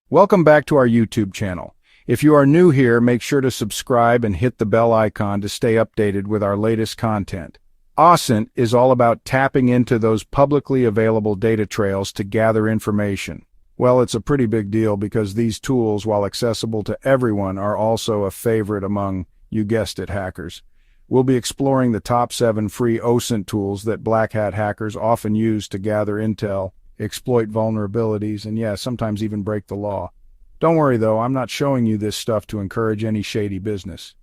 Welcome back to our YouTube channel. If you are new here, make sure to subscribe and hit the bell icon to stay updated with our latest content. OSINT is all about tapping into those publicly available data trails to gather information. Well, it's a pretty big deal because these tools, while accessible to everyone, are also a favorite among, you guessed it, hackers. We'll be exploring the top 7 free OSINT tools that black hat hackers often use to gather intel, exploit vulnerabilities, and sometimes even break the law. Don't worry though, I'm not showing you this stuff to encourage any shady business.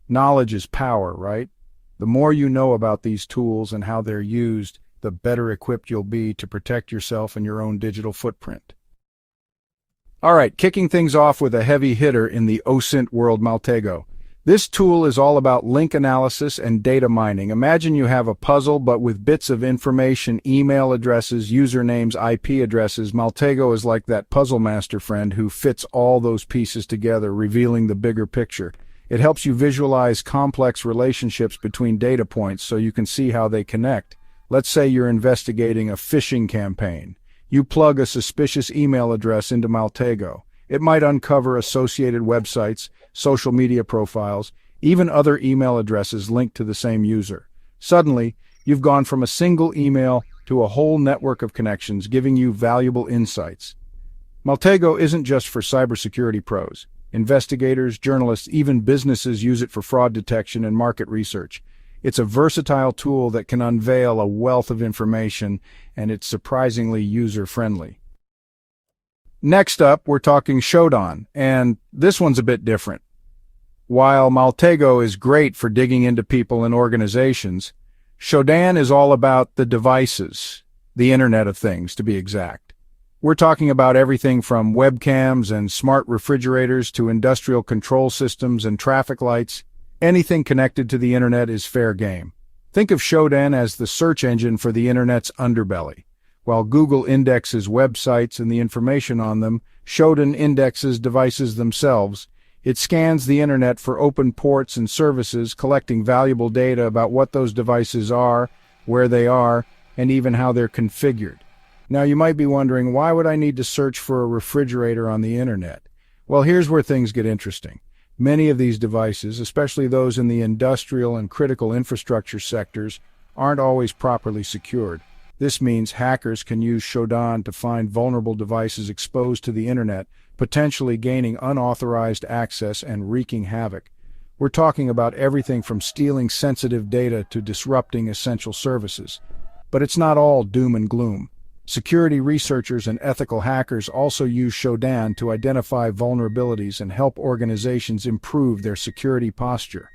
Knowledge is power, right? The more you know about these tools and how they're used, the better equipped you'll be to protect yourself and your own digital footprint. Alright, kicking things off with a heavy hitter in the OSINT world, Maltego. This tool is all about link analysis and data mining. Imagine you have a puzzle, but with bits of information, email addresses, usernames, IP addresses. Maltego is like that puzzle master friend who fits all those pieces together, revealing the bigger picture. It helps you visualize complex relationships between data points so you can see how they connect. Let's say you're investigating a phishing campaign. You plug a suspicious email address into Maltego. It might uncover associated websites, social media profiles, even other email addresses linked to the same user. Suddenly, you've gone from a single email to a whole network of connections, giving you valuable insights. Maltego isn't just for cybersecurity pros. Investigators, journalists, even businesses use it for fraud detection and market research. It's a versatile tool that can unveil a wealth of information, and it's surprisingly user-friendly. Next up, we're talking Shodan, and this one's a bit different. While Maltego is great for digging into people and organizations, Shodan is all about the devices, the Internet of Things, to be exact. We're talking about everything from webcams and smart refrigerators to industrial control systems and traffic lights. Anything connected to the Internet is fair game. Think of Shodan as the search engine for the Internet's underbelly. While Google indexes websites and the information on them, Shodan indexes devices themselves. It scans the Internet for open ports and services, collecting valuable data about what those devices are, where they are, and even how they're configured. Now you might be wondering, why would I need to search for a refrigerator on the Internet? Well, here's where things get interesting. Many of these devices, especially those in the industrial and critical infrastructure sectors, aren't always properly secured. This means hackers can use Shodan to find vulnerable devices exposed to the Internet, potentially gaining unauthorized access and wreaking havoc. We're talking about everything from stealing sensitive data to disrupting essential services. But it's not all doom and gloom. Security researchers and ethical hackers also use Shodan to identify vulnerabilities and help organizations improve their security posture.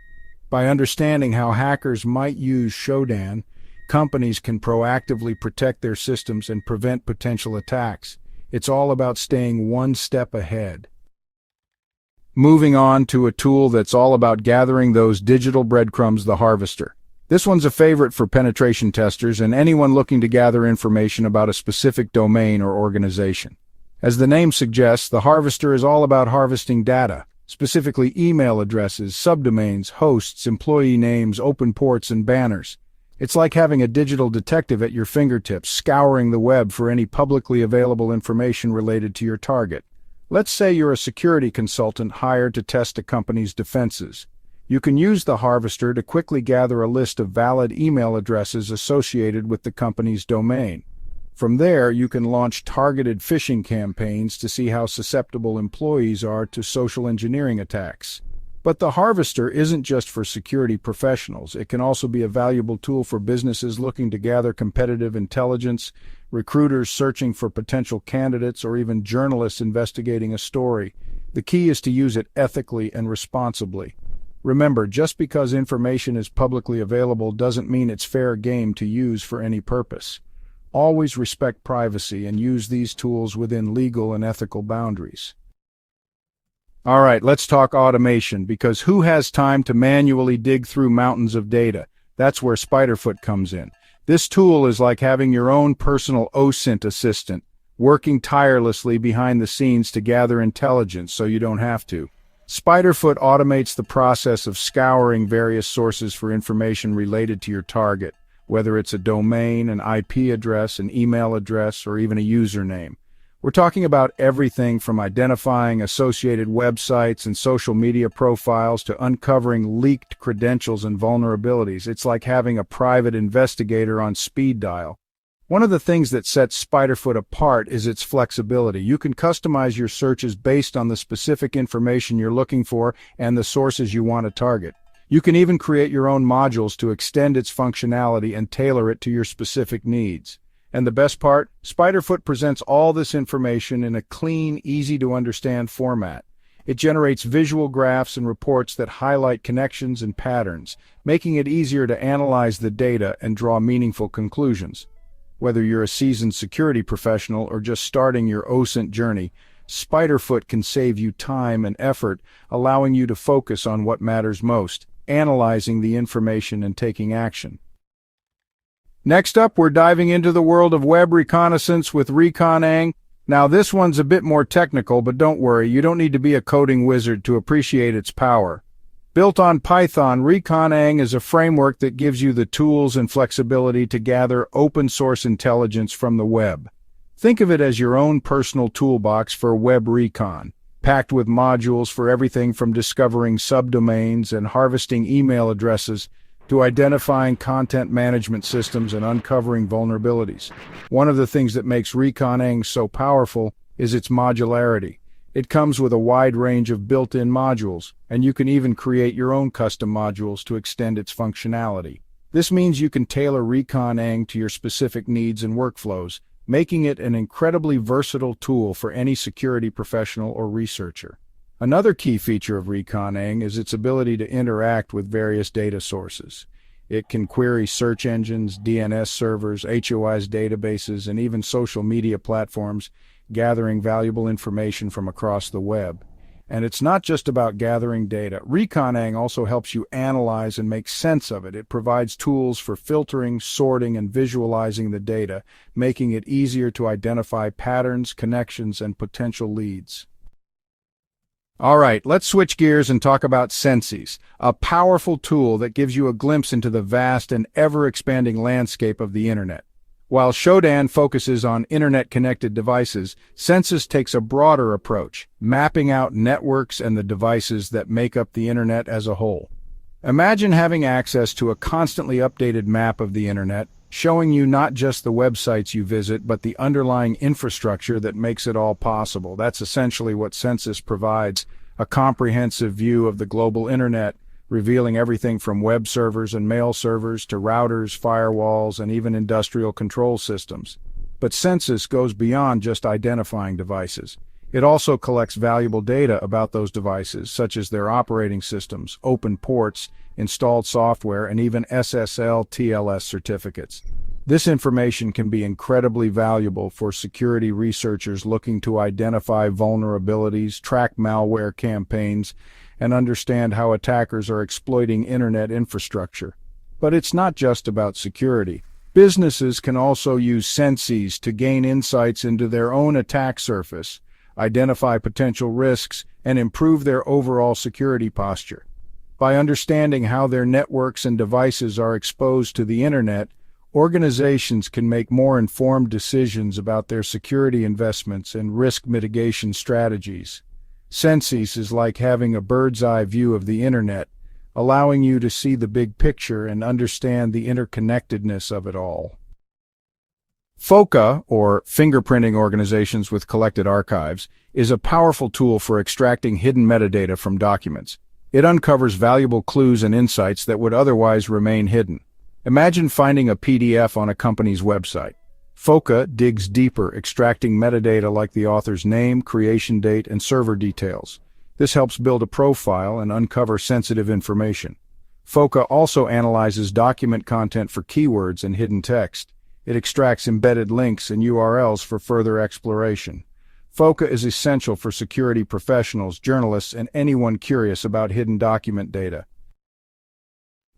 By understanding how hackers might use Shodan, companies can proactively protect their systems and prevent potential attacks. It's all about staying one step ahead. Moving on to a tool that's all about gathering those digital breadcrumbs, theHarvester. This one's a favorite for penetration testers and anyone looking to gather information about a specific domain or organization. As the name suggests, theHarvester is all about harvesting data, specifically email addresses, subdomains, hosts, employee names, open ports, and banners. It's like having a digital detective at your fingertips, scouring the web for any publicly available information related to your target. Let's say you're a security consultant hired to test a company's defenses. You can use theHarvester to quickly gather a list of valid email addresses associated with the company's domain. From there, you can launch targeted phishing campaigns to see how susceptible employees are to social engineering attacks. But theHarvester isn't just for security professionals. It can also be a valuable tool for businesses looking to gather competitive intelligence, recruiters searching for potential candidates, or even journalists investigating a story. The key is to use it ethically and responsibly. Remember, just because information is publicly available doesn't mean it's fair game to use for any purpose. Always respect privacy and use these tools within legal and ethical boundaries. All right, let's talk automation, because who has time to manually dig through mountains of data? That's where SpiderFoot comes in. This tool is like having your own personal OSINT assistant, working tirelessly behind the scenes to gather intelligence so you don't have to. SpiderFoot automates the process of scouring various sources for information related to your target, whether it's a domain, an IP address, an email address, or even a username. We're talking about everything from identifying associated websites and social media profiles to uncovering leaked credentials and vulnerabilities. It's like having a private investigator on speed dial. One of the things that sets SpiderFoot apart is its flexibility. You can customize your searches based on the specific information you're looking for and the sources you want to target. You can even create your own modules to extend its functionality and tailor it to your specific needs. And the best part, SpiderFoot presents all this information in a clean, easy-to-understand format. It generates visual graphs and reports that highlight connections and patterns, making it easier to analyze the data and draw meaningful conclusions. Whether you're a seasoned security professional or just starting your OSINT journey, SpiderFoot can save you time and effort, allowing you to focus on what matters most, analyzing the information and taking action. Next up, we're diving into the world of web reconnaissance with Recon-ng. Now, this one's a bit more technical, but don't worry, you don't need to be a coding wizard to appreciate its power. Built on Python, Recon-ng is a framework that gives you the tools and flexibility to gather open-source intelligence from the web. Think of it as your own personal toolbox for web recon, packed with modules for everything from discovering subdomains and harvesting email addresses to identifying content management systems and uncovering vulnerabilities. One of the things that makes Recon-ng so powerful is its modularity. It comes with a wide range of built-in modules, and you can even create your own custom modules to extend its functionality. This means you can tailor Recon-ng to your specific needs and workflows, making it an incredibly versatile tool for any security professional or researcher. Another key feature of Recon-ng is its ability to interact with various data sources. It can query search engines, DNS servers, HOIs databases, and even social media platforms, gathering valuable information from across the web. And it's not just about gathering data. Recon-ng also helps you analyze and make sense of it. It provides tools for filtering, sorting, and visualizing the data, making it easier to identify patterns, connections, and potential leads. All right, let's switch gears and talk about Censys, a powerful tool that gives you a glimpse into the vast and ever-expanding landscape of the Internet. While Shodan focuses on Internet-connected devices, Censys takes a broader approach, mapping out networks and the devices that make up the Internet as a whole. Imagine having access to a constantly updated map of the Internet, showing you not just the websites you visit, but the underlying infrastructure that makes it all possible. That's essentially what Censys provides, a comprehensive view of the global Internet, revealing everything from web servers and mail servers to routers, firewalls, and even industrial control systems. But Censys goes beyond just identifying devices. It also collects valuable data about those devices, such as their operating systems, open ports, installed software, and even SSL/TLS certificates. This information can be incredibly valuable for security researchers looking to identify vulnerabilities, track malware campaigns, and understand how attackers are exploiting Internet infrastructure. But it's not just about security. Businesses can also use Censys to gain insights into their own attack surface, identify potential risks, and improve their overall security posture. By understanding how their networks and devices are exposed to the Internet, organizations can make more informed decisions about their security investments and risk mitigation strategies. Censys is like having a bird's-eye view of the Internet, allowing you to see the big picture and understand the interconnectedness of it all. FOCA, or Fingerprinting Organizations with Collected Archives, is a powerful tool for extracting hidden metadata from documents. It uncovers valuable clues and insights that would otherwise remain hidden. Imagine finding a PDF on a company's website. FOCA digs deeper, extracting metadata like the author's name, creation date, and server details. This helps build a profile and uncover sensitive information. FOCA also analyzes document content for keywords and hidden text. It extracts embedded links and URLs for further exploration. FOCA is essential for security professionals, journalists, and anyone curious about hidden document data.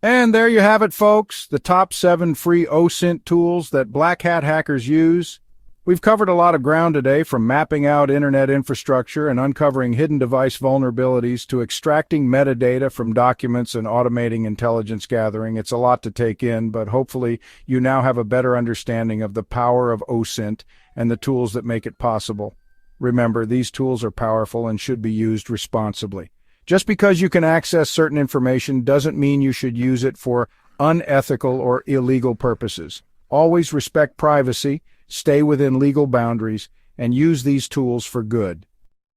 And there you have it, folks, the top 7 free OSINT tools that black hat hackers use. We've covered a lot of ground today, from mapping out internet infrastructure and uncovering hidden device vulnerabilities to extracting metadata from documents and automating intelligence gathering. It's a lot to take in, but hopefully you now have a better understanding of the power of OSINT and the tools that make it possible. Remember, these tools are powerful and should be used responsibly. Just because you can access certain information doesn't mean you should use it for unethical or illegal purposes. Always respect privacy, stay within legal boundaries, and use these tools for good.